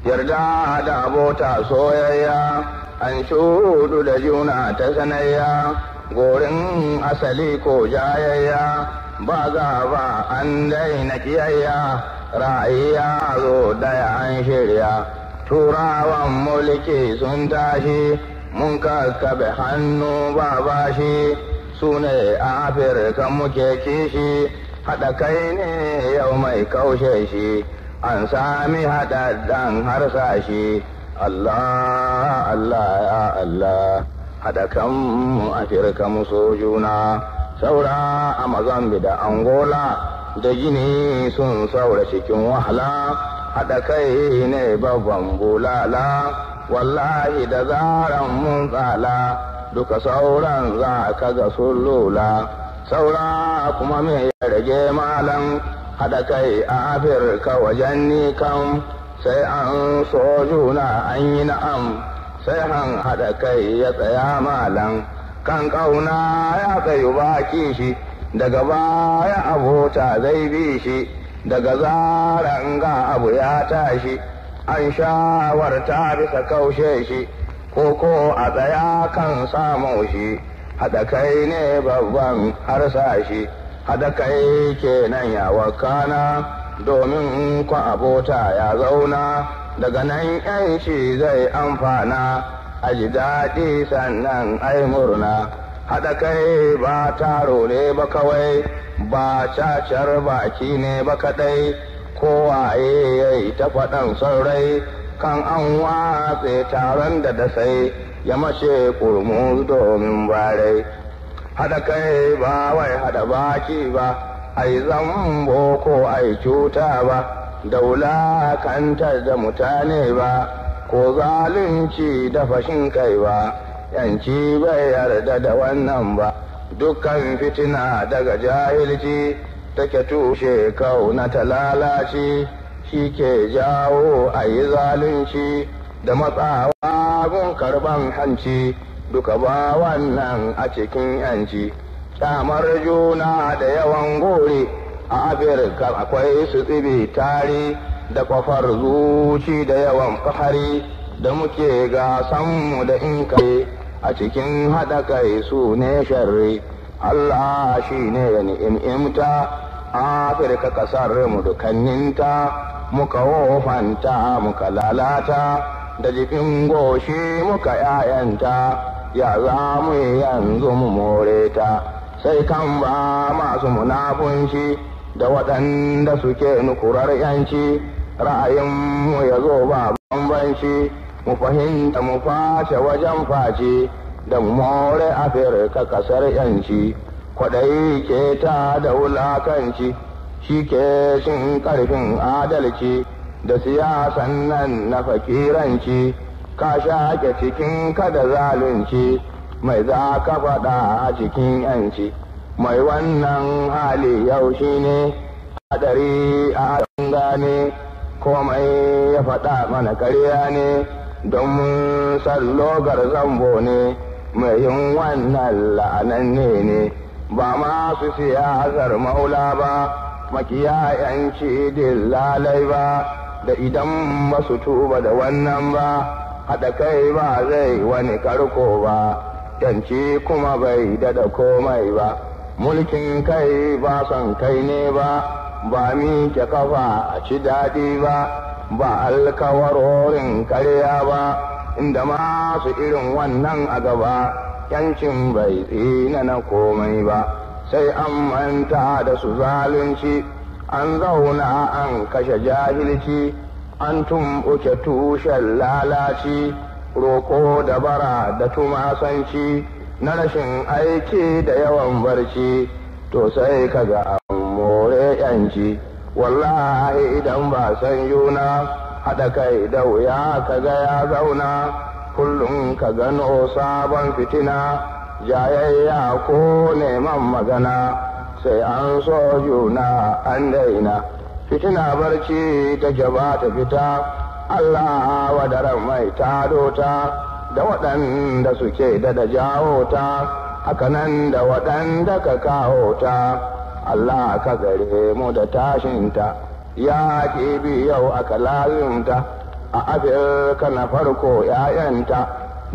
yarda da abota soyayya, an shudu da juna ta sanayya, gorin asali ko jayayya, ba gaba an daina kiyayya, ra'ayya zo daya an shirya. Turawan mulki sun tashi, mun kakkabe hannu ba bashi, su ne Afirka muke kishi, haɗa kai ne yau mai kaushe shi, an sami haɗaɗɗen harsashi. Allah, Allah, ya Allah, haɗa kanmu Afirka mu so juna, saura a Mozambique da Angola, da Gini sun saura cikin wahala, haɗa kai ne babban bulala, wallahi da zaran mun tsala, duka sauran za ka ga sun lula, saura kuma me ya rage malam, haɗa kai a Afirka wajen ni kam, sai an so juna an yi na'am, sai han haɗa kai ya tsaya malam, kan ƙauna ya tsayu baki shi, daga baya abota zai bi shi, daga zaran ga abu ya tashi, an shawarta bisa kaushe shi, ko a tsaya kan samu shi, haɗa kai ne babban harsashi, haɗa kai kenan ya wakana, domin kwa abota ya zauna, daga nan yanci zai amfana, a ji daɗi sannan ai murna. Haɗa kai ba taro ne ba kawai, ba cacar baki ne ba kaɗai, kowaye ya yi ta faɗan saurai, kan an watse taron da dasai, ya mace kurmu domin barai. Haɗa kai ba wai haɗa baki ba, ai zambo ko ai cuta ba, da wulakantar da mutane ba, ko zalunci da fashin kai ba, yanci bai yarda da wannan ba. Dukkan fitina daga jahilci take tushe kauna ta lalace, shi ke jawo a yi zalunci da matsawa gun karban hanci, duka ba wannan a cikin yanci. Kyamar juna da yawan gore a Afirka akwai su tsibi tare, da kwafar zuci da yawan fahari, da muke gasanmu da in kai a cikin haɗa kai su ne sharri. Allah shi ne ya ni'imta Afirka ƙasar mu dukanninta, muka wofanta muka lalata, da jikin goshi muka ‘ya'yanta, ya za mu yanzu mu more ta. Sai kan ba masu munafunci da waɗanda suke nukurar yanci, ra'ayinmu ya zo ba bambanci, mu fahimta mu face wajen face, da mu more Afirka ƙasar yanci. Kwaɗayi ke ta da wulakanci, shi ke shin ƙarfin adalci, da siyasan nan na fakiranci, ka shaƙe cikin kada zalunci, mai za ka faɗa a cikin yanci. Mai wannan hali yau shi ne hadari a gane, komai ya faɗa mana ƙarya ne, don mun san logar zambo ne, mai yin wannan la'ananne ne. Ba masu siyasar maula ba, makiyayanci dillalai ba, da idan ba su tuba da wannan ba, haɗa kai ba zai wani karko ba, yanci kuma bai dada komai ba. Mulkin kai ba son kai ne ba, ba miƙe kafa a ci daɗi ba, ba alkawarorin karya ba, inda masu irin wannan a gaba, yancin bai tsina na komai ba. Sai an manta da su zalunci, an zauna an kashe jahilci, an tumɓuke tushen lalaci, roko da bara da tumasanci, na rashin aiki da yawan barci, to sai kaga an more yanci. Wallahi idan ba san yuna, haɗa kai da wuya kaga ya zauna, kullum ka gano sabon fitina, jayayya ko neman magana, sai an so juna an daina. Fitina barci take ba ta fita, Allah wadaran mai tado ta, da waɗanda suke da jawo ta, hakanan da waɗanda ka kawo ta. Allah ka gare mu da tashinta, ya bi yau aka lalunta, a Afirka na farko ‘ya'yanta,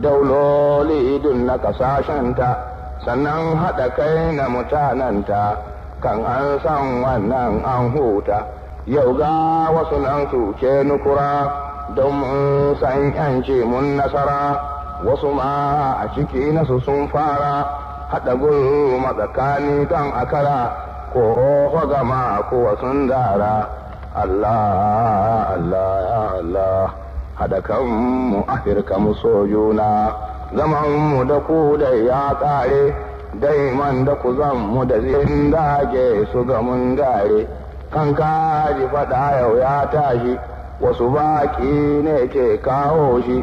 dauloli idun na ƙasashenta, sannan haɗa kai na mutanenta, kan an san wannan an huta. Yau ga wasu nan suke nukura, don mun san ‘yanci mun nasara, wasu ma a ciki nasu sun fara, haɗa gulma tsakani don akara, ko gama kuwa sun dara. Allah, Allah, ya Allah, haɗa kanmu Afirka mu so juna, zamanmu da ku da ya ƙare, daiman da ku zanmu da zin dage su ga mun gare, kan kaji faɗa yau ya tashi, wasu baƙi ne ke kawo shi,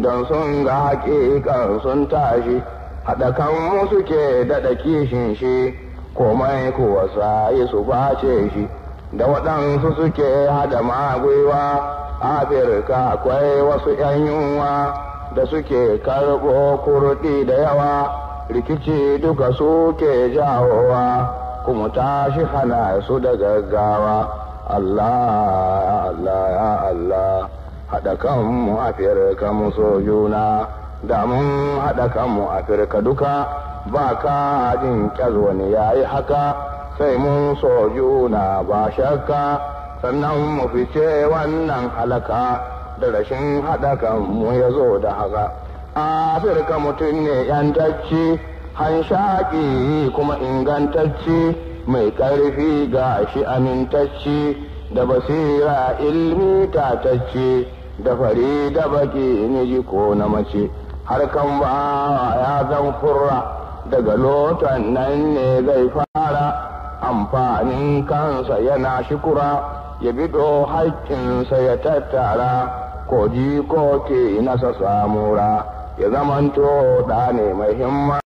don sun ga haƙiƙan sun tashi, haɗa kanmu suke daɗa kishin shi, komai kuwa sayi su bace shi. Da waɗansu suke hada magwiwa, Afirka akwai wasu ‘yan yunwa da suke karɓo kurɗi da yawa, rikici duka suke jawowa, kuma tashi hana su da gaggawa. Allah, Allah, ya Allah, haɗa kanmu Afirka mu so juna, da mun haɗa kanmu Afirka duka, ba ka jin ƙyar wani yayi haka. Sai mun so juna ba shakka, sannan mu fice wannan halaka, da rashin haɗa kanmu ya zo da haka. Afirka mutum ne ‘yantacci, hanshaƙi kuma ingantacci, mai ƙarfi ga shi amintacci, da basira ilmi tatacci, da fari da baki miji ko na mace, harkan ba ya zan furra, daga lotan nan ne zai fara. Amfanin kansa yana shikura, ya bido haƙƙinsa ya tattara, ko ji ko ke nasa samura, ya zamanto da ne mai himma.